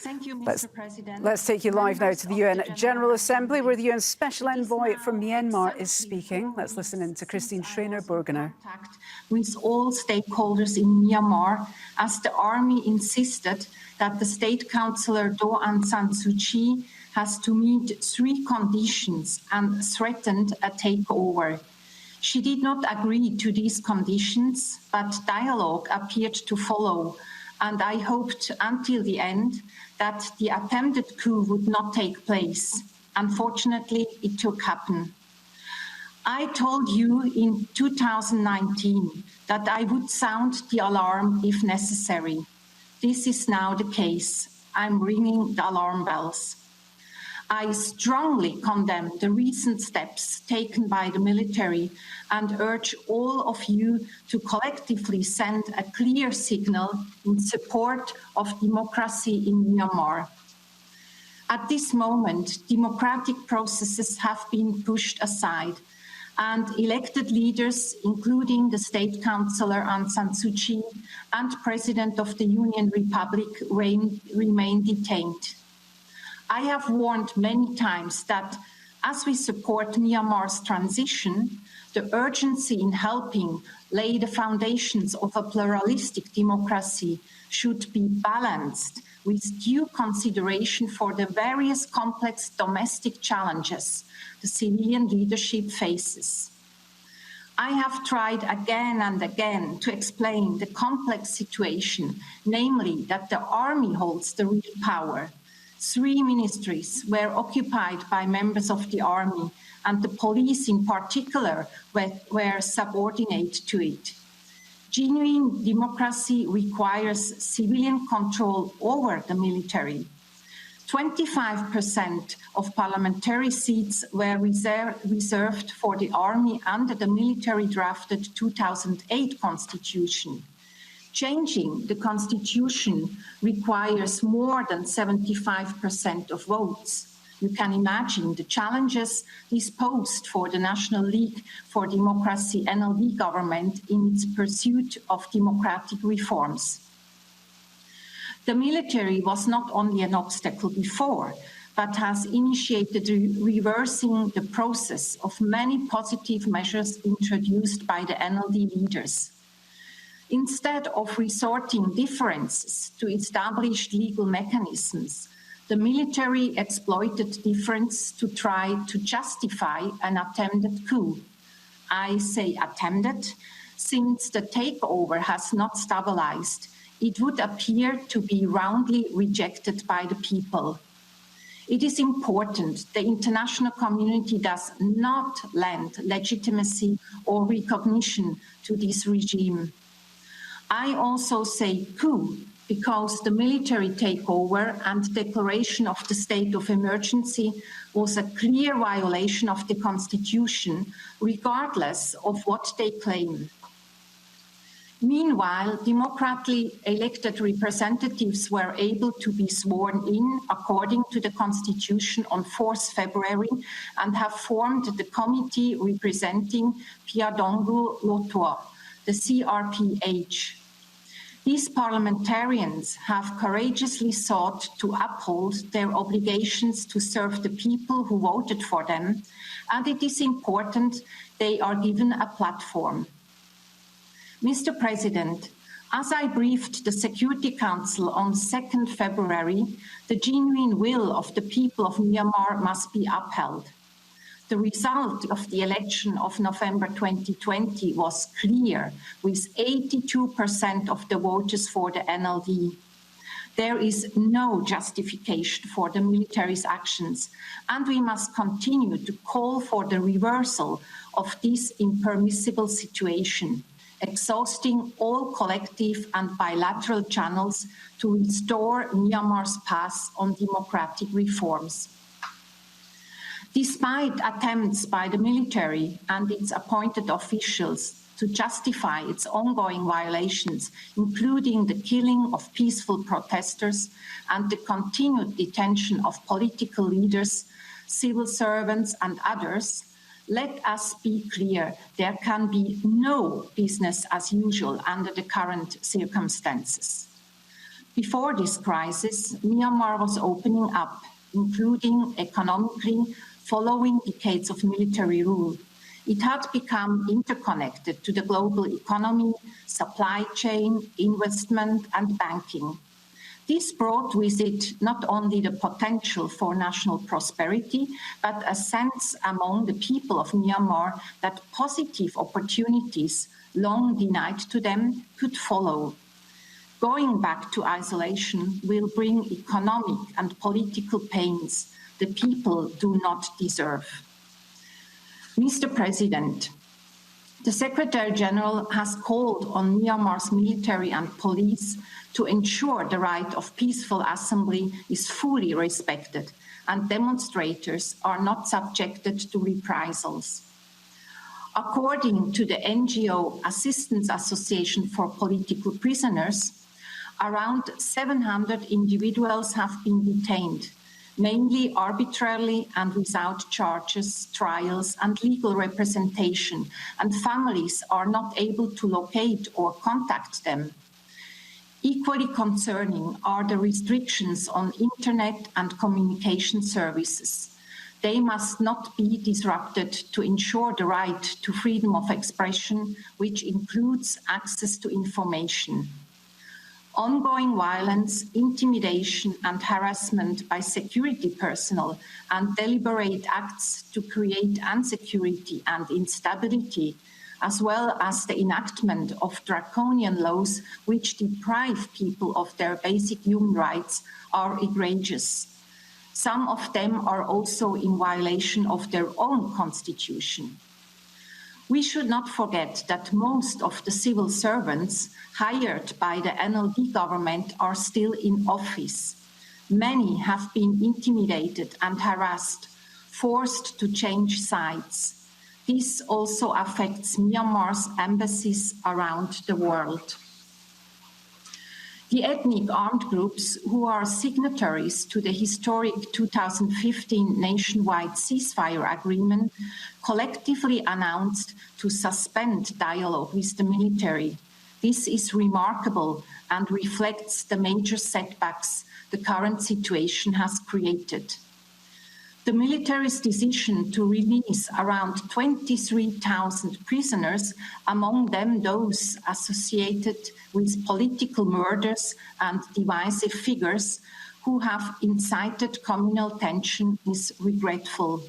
Thank you, Mr. President. Let's take you live now to the UN General Assembly, where the UN Special Envoy from Myanmar is speaking. Let's listen in to Christine Schreiner-Burgener. With all stakeholders in Myanmar, as the army insisted that the State Councillor Do Aung San Suu Kyi has to meet 3 conditions and threatened a takeover. She did not agree to these conditions, but dialogue appeared to follow, and I hoped until the end that the attempted coup would not take place. Unfortunately, it took happen. I told you in 2019 that I would sound the alarm if necessary. This is now the case. I'm ringing the alarm bells. I strongly condemn the recent steps taken by the military and urge all of you to collectively send a clear signal in support of democracy in Myanmar. At this moment, democratic processes have been pushed aside, and elected leaders, including the State Councillor Aung San Suu Kyi and President of the Union Republic, remain detained. I have warned many times that as we support Myanmar's transition, the urgency in helping lay the foundations of a pluralistic democracy should be balanced with due consideration for the various complex domestic challenges the civilian leadership faces. I have tried again and again to explain the complex situation, namely that the army holds the real power. 3 ministries were occupied by members of the army, and the police in particular were subordinate to it. Genuine democracy requires civilian control over the military. 25% of parliamentary seats were reserved for the army under the military-drafted 2008 constitution. Changing the constitution requires more than 75% of votes. You can imagine the challenges this posed for the National League for Democracy NLD government in its pursuit of democratic reforms. The military was not only an obstacle before, but has initiated reversing the process of many positive measures introduced by the NLD leaders. Instead of resorting differences to established legal mechanisms, the military exploited difference to try to justify an attempted coup. I say attempted, since the takeover has not stabilized. It would appear to be roundly rejected by the people. It is important the international community does not lend legitimacy or recognition to this regime. I also say coup because the military takeover and declaration of the state of emergency was a clear violation of the constitution, regardless of what they claim. Meanwhile, democratically elected representatives were able to be sworn in according to the Constitution on 4th February and have formed the committee representing Pyadongu Lotwa, the CRPH. These parliamentarians have courageously sought to uphold their obligations to serve the people who voted for them, and it is important they are given a platform. Mr. President, as I briefed the Security Council on 2nd February, the genuine will of the people of Myanmar must be upheld. The result of the election of November 2020 was clear, with 82% of the voters for the NLD. There is no justification for the military's actions, and we must continue to call for the reversal of this impermissible situation, exhausting all collective and bilateral channels to restore Myanmar's path on democratic reforms. Despite attempts by the military and its appointed officials to justify its ongoing violations, including the killing of peaceful protesters and the continued detention of political leaders, civil servants and others, let us be clear, there can be no business as usual under the current circumstances. Before this crisis, Myanmar was opening up, including economically, following decades of military rule. It had become interconnected to the global economy, supply chain, investment, and banking. This brought with it not only the potential for national prosperity, but a sense among the people of Myanmar that positive opportunities long denied to them could follow. Going back to isolation will bring economic and political pains the people do not deserve. Mr. President, the Secretary General has called on Myanmar's military and police to ensure the right of peaceful assembly is fully respected and demonstrators are not subjected to reprisals. According to the NGO Assistance Association for Political Prisoners, around 700 individuals have been detained, mainly arbitrarily and without charges, trials, and legal representation, and families are not able to locate or contact them. Equally concerning are the restrictions on internet and communication services. They must not be disrupted to ensure the right to freedom of expression, which includes access to information. Ongoing violence, intimidation and harassment by security personnel and deliberate acts to create insecurity and instability, as well as the enactment of draconian laws which deprive people of their basic human rights, are egregious. Some of them are also in violation of their own constitution. We should not forget that most of the civil servants hired by the NLD government are still in office. Many have been intimidated and harassed, forced to change sides. This also affects Myanmar's embassies around the world. The ethnic armed groups who are signatories to the historic 2015 nationwide ceasefire agreement collectively announced to suspend dialogue with the military. This is remarkable and reflects the major setbacks the current situation has created. The military's decision to release around 23,000 prisoners, among them those associated with political murders and divisive figures who have incited communal tension, is regretful.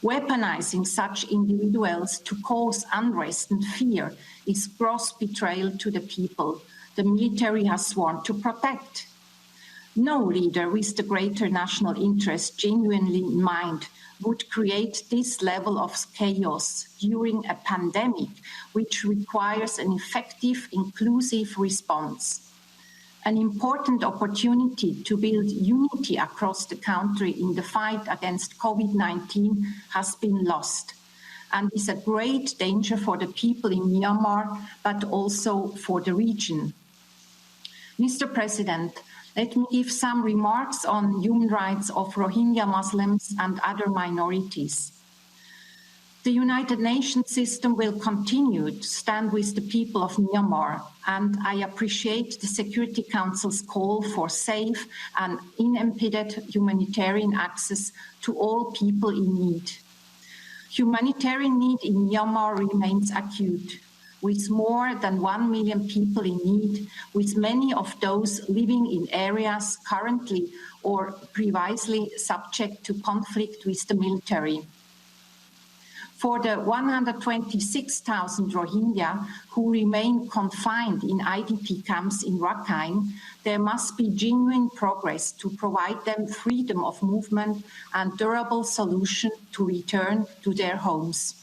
Weaponizing such individuals to cause unrest and fear is gross betrayal to the people the military has sworn to protect. No leader with the greater national interest genuinely in mind would create this level of chaos during a pandemic, which requires an effective, inclusive response. An important opportunity to build unity across the country in the fight against COVID-19 has been lost and is a great danger for the people in Myanmar, but also for the region. Mr. President, let me give some remarks on human rights of Rohingya Muslims and other minorities. The United Nations system will continue to stand with the people of Myanmar, and I appreciate the Security Council's call for safe and unimpeded humanitarian access to all people in need. Humanitarian need in Myanmar remains acute, with more than 1 million people in need, with many of those living in areas currently or previously subject to conflict with the military. For the 126,000 Rohingya who remain confined in IDP camps in Rakhine, there must be genuine progress to provide them freedom of movement and durable solution to return to their homes.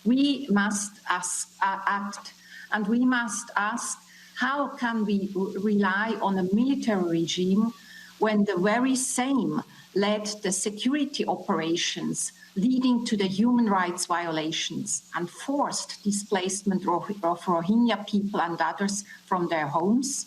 We must act, and we must ask, how can we rely on a military regime when the very same led the security operations leading to the human rights violations and forced displacement of Rohingya people and others from their homes?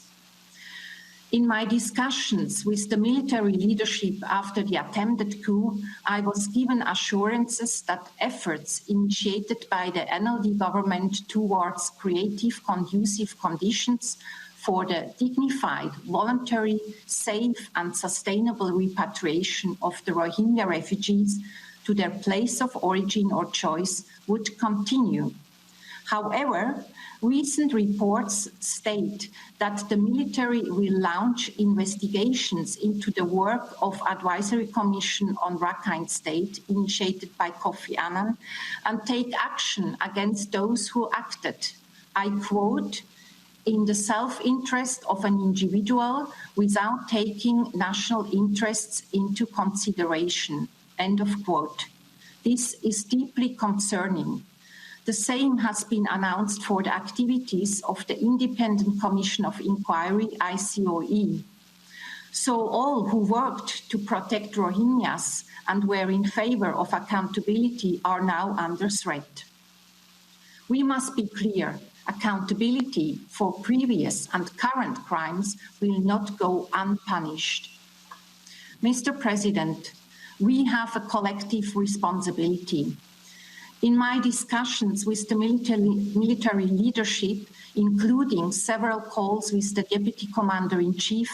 In my discussions with the military leadership after the attempted coup, I was given assurances that efforts initiated by the NLD government towards creative, conducive conditions for the dignified, voluntary, safe and sustainable repatriation of the Rohingya refugees to their place of origin or choice would continue. However, recent reports state that the military will launch investigations into the work of Advisory Commission on Rakhine State, initiated by Kofi Annan, and take action against those who acted, I quote, in the self-interest of an individual without taking national interests into consideration, end of quote. This is deeply concerning. The same has been announced for the activities of the Independent Commission of Inquiry, ICOE. So all who worked to protect Rohingyas and were in favor of accountability are now under threat. We must be clear, accountability for previous and current crimes will not go unpunished. Mr. President, we have a collective responsibility. In my discussions with the military leadership, including several calls with the Deputy Commander-in-Chief,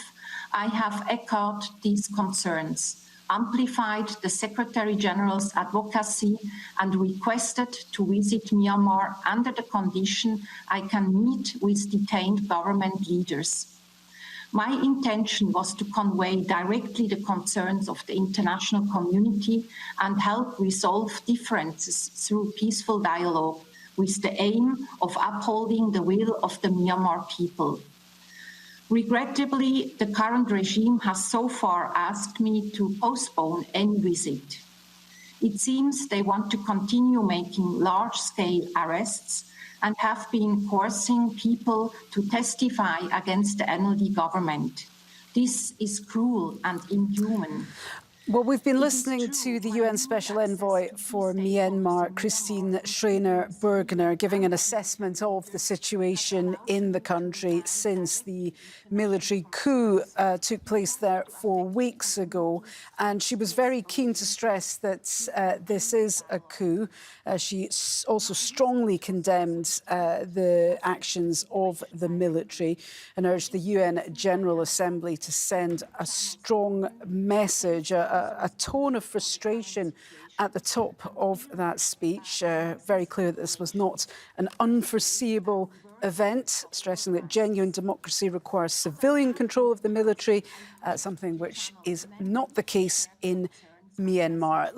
I have echoed these concerns, amplified the Secretary General's advocacy, and requested to visit Myanmar under the condition I can meet with detained government leaders. My intention was to convey directly the concerns of the international community and help resolve differences through peaceful dialogue with the aim of upholding the will of the Myanmar people. Regrettably, the current regime has so far asked me to postpone any visit. It seems they want to continue making large-scale arrests and have been coercing people to testify against the NLD government. This is cruel and inhuman. Well, we've been listening to the UN Special Envoy for Myanmar, Christine Schreiner-Bergner, giving an assessment of the situation in the country since the military coup took place there 4 weeks ago. And she was very keen to stress that this is a coup. She also strongly condemned the actions of the military and urged the UN General Assembly to send a strong message, a tone of frustration at the top of that speech. Very clear that this was not an unforeseeable event, stressing that genuine democracy requires civilian control of the military, something which is not the case in Myanmar.